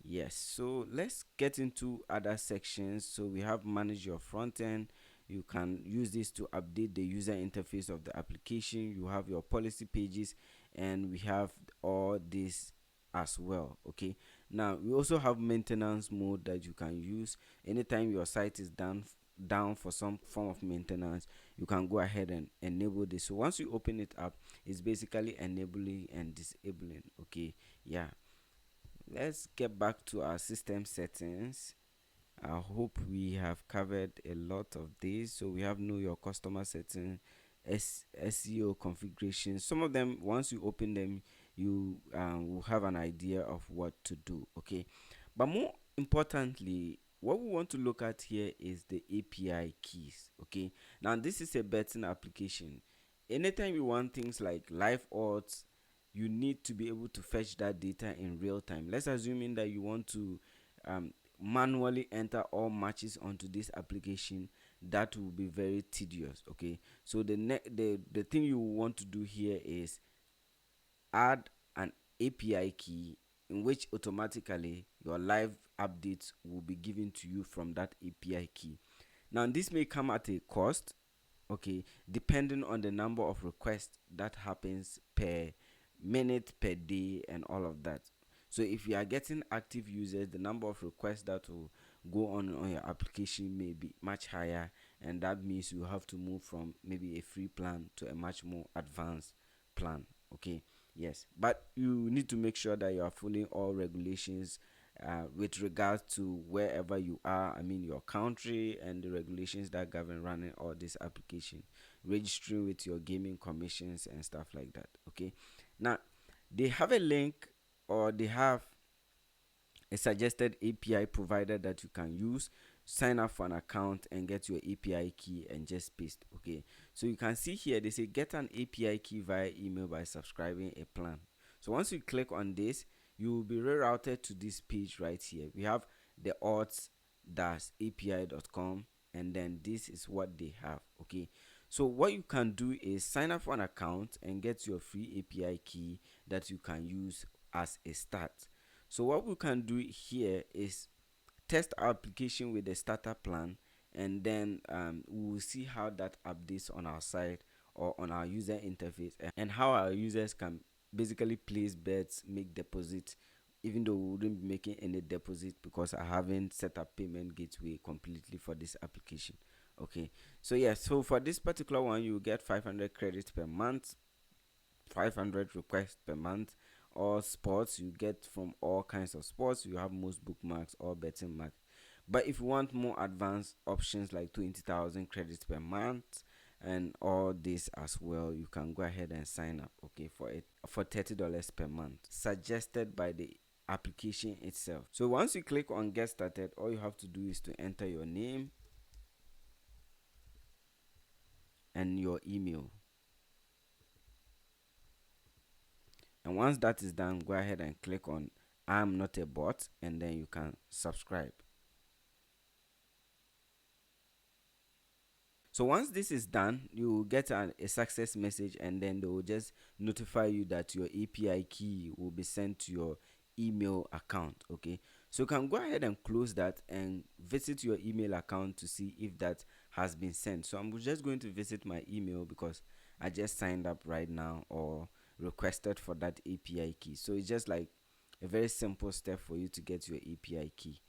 yes, so let's get into other sections. So we have manage your front end. You can use this to update the user interface of the application. You have your policy pages, and we have all this as well. Okay, now we also have maintenance mode that you can use anytime your site is down for some form of maintenance. You can go ahead and enable this. So once you open it up, it's basically enabling and disabling. Okay, yeah, let's get back to our system settings. I hope we have covered a lot of these. So we have know your customer setting, SEO configuration. Some of them, once you open them, you will have an idea of what to do. Okay, but more importantly, what we want to look at here is the API keys. Okay, now this is a betting application. Anytime you want things like live odds, you need to be able to fetch that data in real time. Let's assume that you want to manually enter all matches onto this application. That will be very tedious. Okay, so the thing you want to do here is add an API key in which automatically your live updates will be given to you from that API key. Now this may come at a cost, okay, depending on the number of requests that happens per minute, per day, and all of that. So if you are getting active users, the number of requests that will go on your application may be much higher, and that means you have to move from maybe a free plan to a much more advanced plan. Okay, yes, but you need to make sure that you are following all regulations with regards to wherever you are, I mean your country, and the regulations that govern running all this application, registering with your gaming commissions and stuff like that. Okay, now they have a link, or they have a suggested API provider that you can use. Sign up for an account and get your API key and just paste. Okay, so you can see here they say get an API key via email by subscribing a plan. So once you click on this, you will be rerouted to this page right here. We have the odds-api.com, and then this is what they have. Okay, so what you can do is sign up for an account and get your free API key that you can use as a start. So what we can do here is test our application with the starter plan, and then we will see how that updates on our site or on our user interface, and how our users can basically place bets, make deposits, even though we wouldn't be making any deposit because I haven't set up payment gateway completely for this application. Okay, so yeah, so for this particular one, you get 500 credits per month, 500 requests per month, or sports, you get from all kinds of sports. You have most bookmarks or betting marks. But if you want more advanced options like 20,000 credits per month and all this as well, you can go ahead and sign up, okay, for it for $30 per month, suggested by the application itself. So once you click on get started, all you have to do is to enter your name and your email. And once that is done, go ahead and click on I'm not a bot, and then you can subscribe. So once this is done, you will get a success message, and then they will just notify you that your API key will be sent to your email account. Okay, so you can go ahead and close that and visit your email account to see if that has been sent. So I'm just going to visit my email because I just signed up right now or requested for that API key. So it's just like a very simple step for you to get your API key.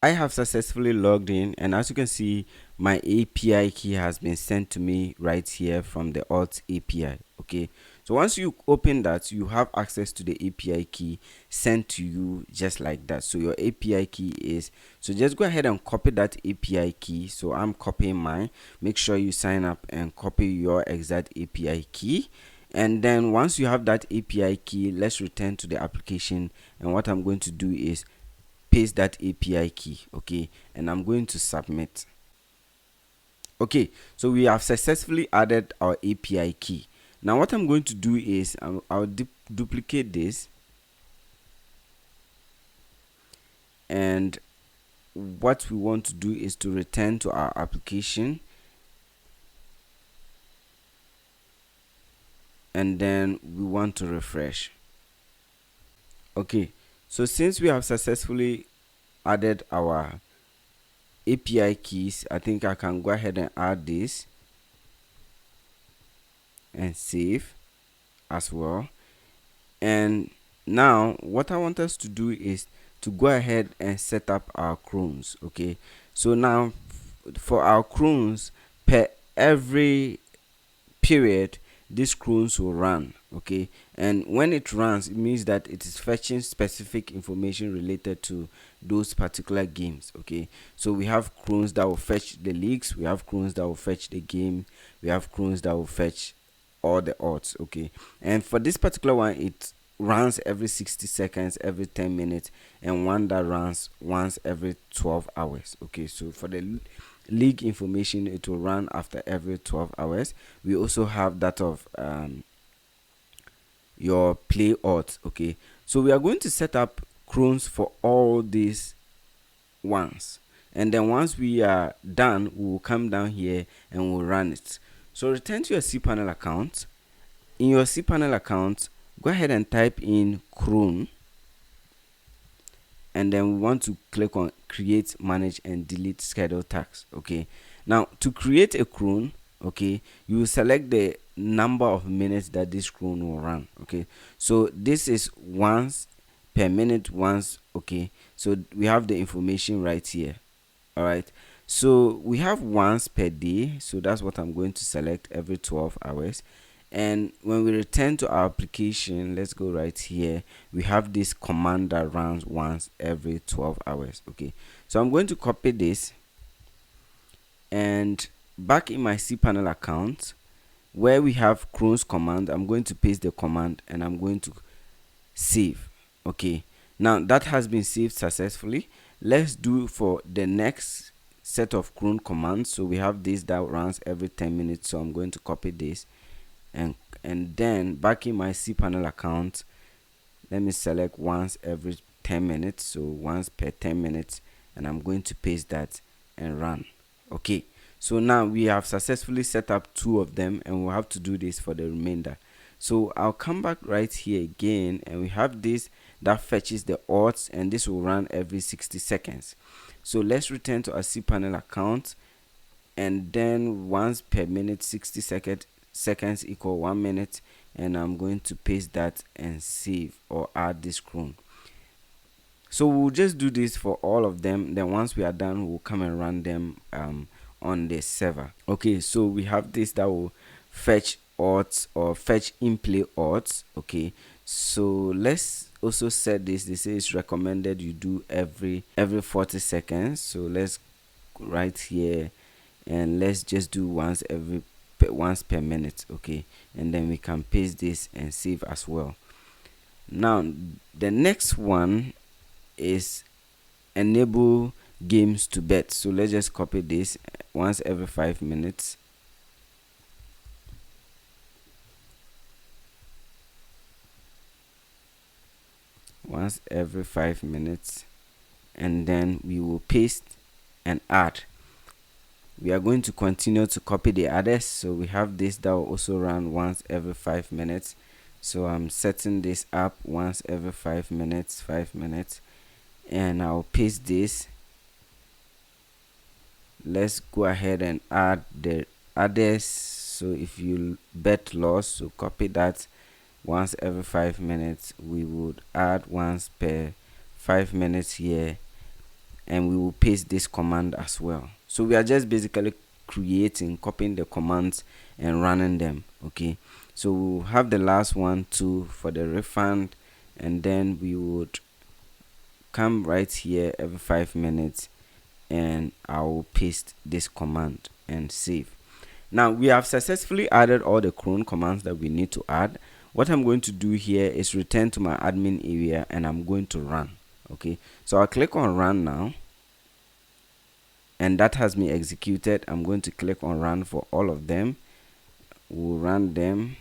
I have successfully logged in, and as you can see, my API key has been sent to me right here from the Alt API. Okay, so once you open that, you have access to the API key sent to you just like that. So your API key is, so just go ahead and copy that API key. So I'm copying mine. Make sure you sign up and copy your exact API key. And then once you have that API key, let's return to the application, and what I'm going to do is paste that API key, okay, and I'm going to submit. Okay, so we have successfully added our API key. Now what I'm going to do is I'll duplicate this, and what we want to do is to return to our application, and then we want to refresh. Okay, so since we have successfully added our API keys, I think I can go ahead and add this and save as well. And now what I want us to do is to go ahead and set up our crons. Okay, so now for our crons, per every period this crons will run. Okay, and when it runs, it means that it is fetching specific information related to those particular games. Okay, so we have crons that will fetch the leagues, we have crons that will fetch the game, we have crons that will fetch all the odds. Okay, and for this particular one, it runs every 60 seconds, every 10 minutes, and one that runs once every 12 hours. Okay, so for the league information, it will run after every 12 hours. We also have that of your play odds. Okay, so we are going to set up crons for all these ones, and then once we are done, we will come down here and we'll run it. So return to your cPanel account. In your cPanel account, go ahead and type in cron, and then we want to click on create, manage, and delete schedule tags. Okay, now to create a cron, okay, you will select the number of minutes that this cron will run. Okay, so this is once per minute, once. Okay, so we have the information right here. All right, so we have once per day, so that's what I'm going to select, every 12 hours. And when we return to our application, let's go right here, we have this command that runs once every 12 hours. Okay, so I'm going to copy this, and back in my cPanel account where we have crons command, I'm going to paste the command and I'm going to save. Okay, now that has been saved successfully. Let's do for the next set of cron commands. So we have this that runs every 10 minutes, so I'm going to copy this, and then back in my cPanel account, let me select once every 10 minutes, so once per 10 minutes, and I'm going to paste that and run. Okay, so now we have successfully set up two of them, and we'll have to do this for the remainder. So I'll come back right here again, and we have this that fetches the odds, and this will run every 60 seconds. So let's return to our cPanel account, and then once per minute, 60 seconds equal 1 minute, and I'm going to paste that and save or add this cron. So we'll just do this for all of them, then once we are done, we'll come and run them on the server. Okay, so we have this that will fetch odds or fetch in play odds. Okay, so let's also set this. They say it's recommended you do every 40 seconds. So let's right here and let's just do once per minute. Okay, and then we can paste this and save as well. Now the next one is enable games to bet. So let's just copy this once every 5 minutes. Once every 5 minutes, and then we will paste and add. We are going to continue to copy the others. So we have this that will also run once every 5 minutes. So I'm setting this up once every 5 minutes, and I'll paste this. Let's go ahead and add the others. So if you bet loss, so copy that once every 5 minutes. We would add once per 5 minutes here, and we will paste this command as well. So we are just basically copying the commands and running them. Okay, so we'll have the last one too for the refund, and then we would come right here every 5 minutes, and I will paste this command and save. Now we have successfully added all the cron commands that we need to add. What I'm going to do here is return to my admin area, and I'm going to run. Okay, so I'll click on run now, and that has been executed. I'm going to click on run for all of them. We'll run them,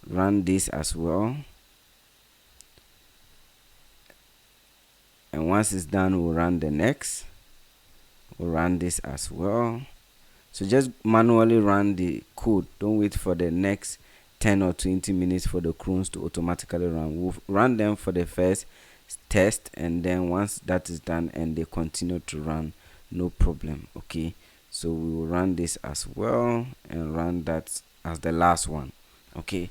run this as well, and once it's done, we'll run the next. We'll run this as well. So just manually run the code. Don't wait for the next 10 or 20 minutes for the crons to automatically run. We'll run them for the first test, and then once that is done and they continue to run, no problem. Okay, so we will run this as well and run that as the last one. Okay,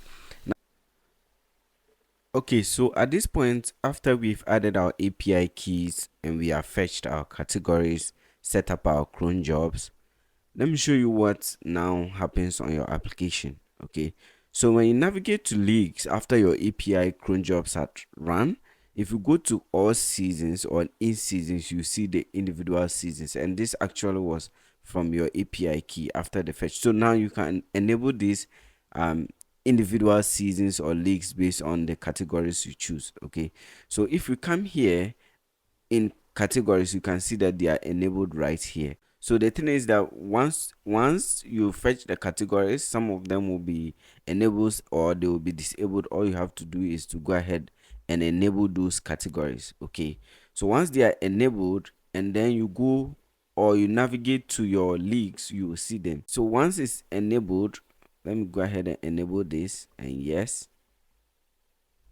so at this point, after we've added our API keys and we have fetched our categories, set up our cron jobs, let me show you what now happens on your application. Okay, so when you navigate to leagues after your API cron jobs had run, if you go to all seasons or in seasons, you see the individual seasons, and this actually was from your API key after the fetch. So now you can enable these individual seasons or leagues based on the categories you choose. Okay, so if you come here in categories, you can see that they are enabled right here. So the thing is that once you fetch the categories, some of them will be enabled or they will be disabled. All you have to do is to go ahead and enable those categories. Okay, so once they are enabled, and then you go or you navigate to your leagues, you will see them. So once it's enabled, let me go ahead and enable this, and yes.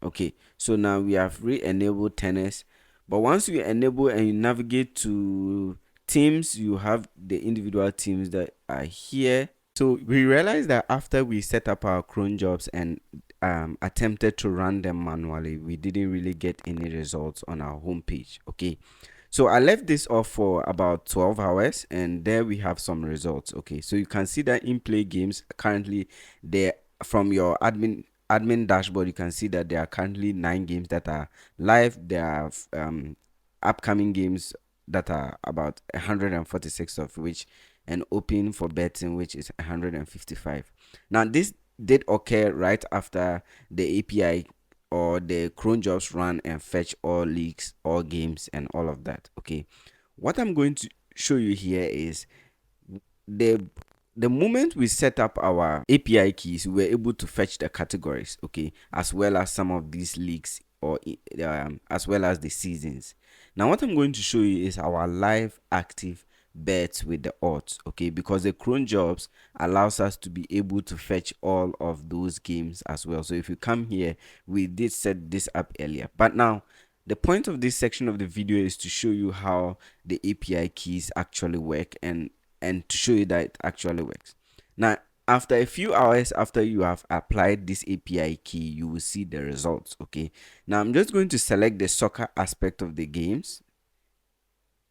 Okay, so now we have re-enabled tennis, but once you enable and you navigate to teams, you have the individual teams that are here. So we realized that after we set up our cron jobs and attempted to run them manually, we didn't really get any results on our homepage. Okay, so I left this off for about 12 hours, and there we have some results. Okay, so you can see that in play games currently there from your admin dashboard. You can see that there are currently 9 games that are live. There are upcoming games that are about 146 of which, and open for betting, which is 155. Now this did occur right after the API or the cron jobs run and fetch all leagues, all games, and all of that. Okay, what I'm going to show you here is the moment we set up our API keys, we were able to fetch the categories, okay, as well as some of these leagues, or as well as the seasons. Now what I'm going to show you is our live active bets with the odds. Okay, because the cron jobs allows us to be able to fetch all of those games as well. So if you come here, we did set this up earlier, but now the point of this section of the video is to show you how the API keys actually work, and to show you that it actually works. Now after a few hours after you have applied this API key, you will see the results. Okay, now I'm just going to select the soccer aspect of the games,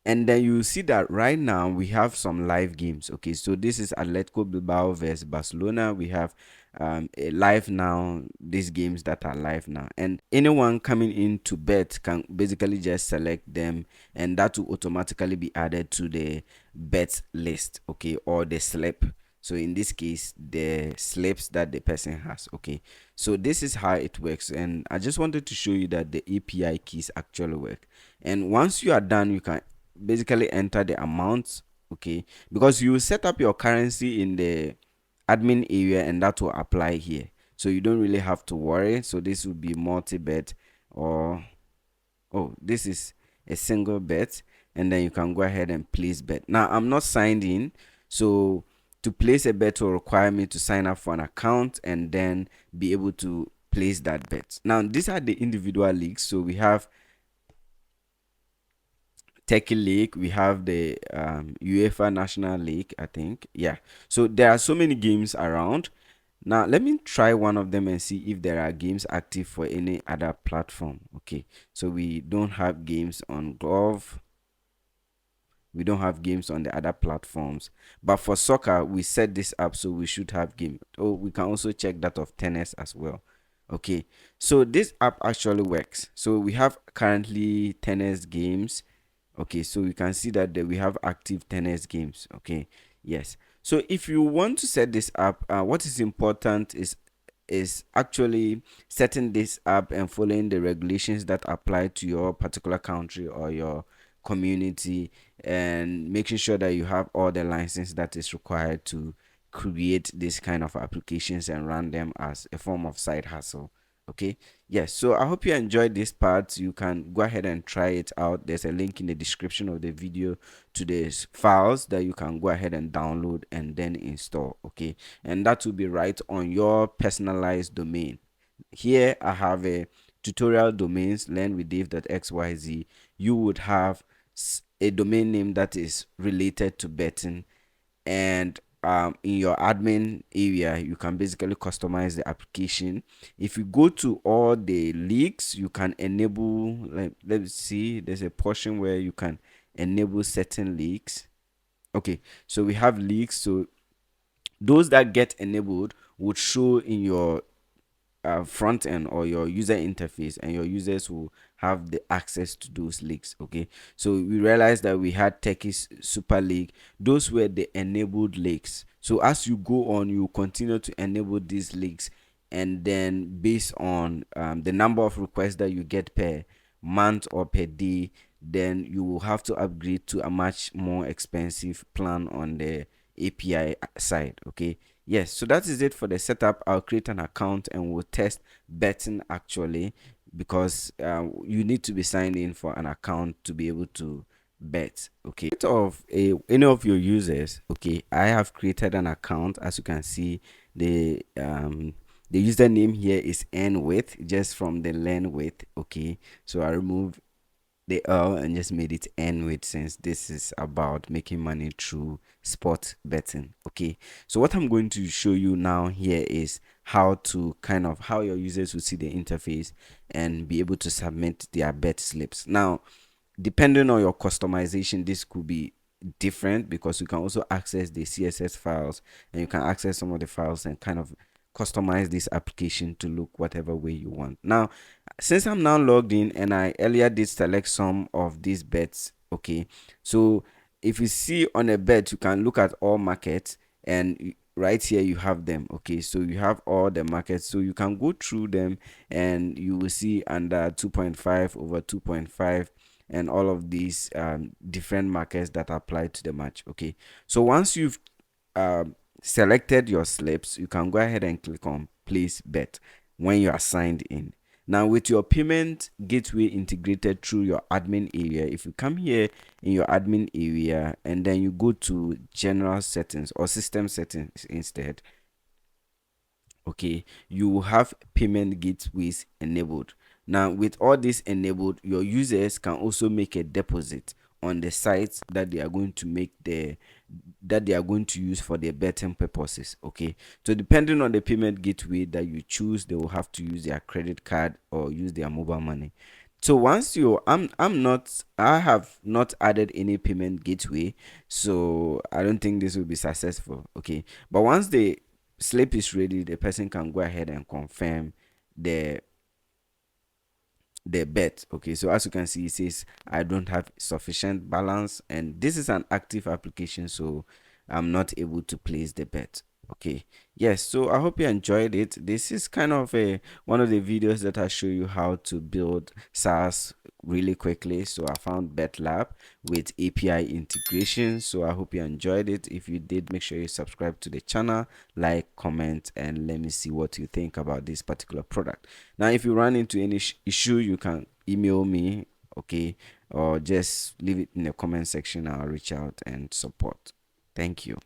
And then you see that right now we have some live games. Okay, so this is Atletico Bilbao versus Barcelona. We have a live now, these games that are live now, and anyone coming in to bet can basically just select them, and that will automatically be added to the bet list, okay, or the slip. So in this case, the slips that the person has. Okay, so this is how it works, and I just wanted to show you that the API keys actually work. And once you are done, you can basically enter the amount, okay, because you set up your currency in the admin area and that will apply here, so you don't really have to worry. So this would be multi-bet, or oh, this is a single bet, and then you can go ahead and place bet. Now I'm not signed in, so to place a bet will require me to sign up for an account and then be able to place that bet. Now these are the individual leagues. So we have Turkey League, we have the UEFA National League, I think. Yeah. So there are so many games around. Now let me try one of them and see if there are games active for any other platform. Okay. So we don't have games on Glove. We don't have games on the other platforms. But for soccer, we set this up, so we should have game. Oh, we can also check that of tennis as well. Okay. So this app actually works. So we have currently tennis games. Okay, so you can see that we have active tennis games. Okay, yes. So if you want to set this up, what is important is actually setting this up and following the regulations that apply to your particular country or your community, and making sure that you have all the license that is required to create this kind of applications and run them as a form of side hustle. Okay, yes. So I hope you enjoyed this part. You can go ahead and try it out. There's a link in the description of the video to these files that you can go ahead and download and then install. Okay, and that will be right on your personalized domain. Here I have a tutorial domains, learnwithdave.xyz. You would have a domain name that is related to betting, and in your admin area you can basically customize the application. If you go to all the leagues, you can enable, like, let's see, there's a portion where you can enable certain leagues. Okay, so we have leagues, so those that get enabled would show in your front end or your user interface, and your users will have the access to those leagues. Okay, so we realized that we had Turkish Super League. Those were the enabled leagues. So as you go on, you continue to enable these leagues, and then based on the number of requests that you get per month or per day, then you will have to upgrade to a much more expensive plan on the API side. Okay, yes, so that is it for the setup. I'll create an account and we'll test betting actually, because you need to be signed in for an account to be able to bet. Okay, of any of your users. Okay, I have created an account. As you can see, the username here is nwith, just from the learn with. Okay, so I remove the L and just made it N with, since this is about making money through sport betting. Okay, so what I'm going to show you now here is how to how your users will see the interface and be able to submit their bet slips. Now, depending on your customization, this could be different, because you can also access the CSS files, and you can access some of the files and customize this application to look whatever way you want. Now, since I'm now logged in and I earlier did select some of these bets, okay, so if you see on a bet, you can look at all markets, and right here you have them. Okay, so you have all the markets, so you can go through them and you will see under 2.5 over 2.5 and all of these different markets that apply to the match. Okay, so once you've selected your slips, you can go ahead and click on place bet when you are signed in. Now, with your payment gateway integrated through your admin area, if you come here in your admin area and then you go to general settings or system settings instead, okay, you will have payment gateways enabled. Now, with all this enabled, your users can also make a deposit on the sites that they are going to use for their betting purposes. Okay, so depending on the payment gateway that you choose, they will have to use their credit card or use their mobile money. So once you I have not added any payment gateway, so I don't think this will be successful. Okay. But once the slip is ready, the person can go ahead and confirm the bet. Okay, so as you can see, it says I don't have sufficient balance, and this is an active application, so I'm not able to place the bet. Okay, yes, so I hope you enjoyed it. This is kind of a one of the videos that I show you how to build SaaS really quickly. So I found betlab with API integration. So I hope you enjoyed it. If you did, make sure you subscribe to the channel, like, comment, and let me see what you think about this particular product. Now if you run into any issue, you can email me, okay, or just leave it in the comment section. I'll reach out and support. Thank you.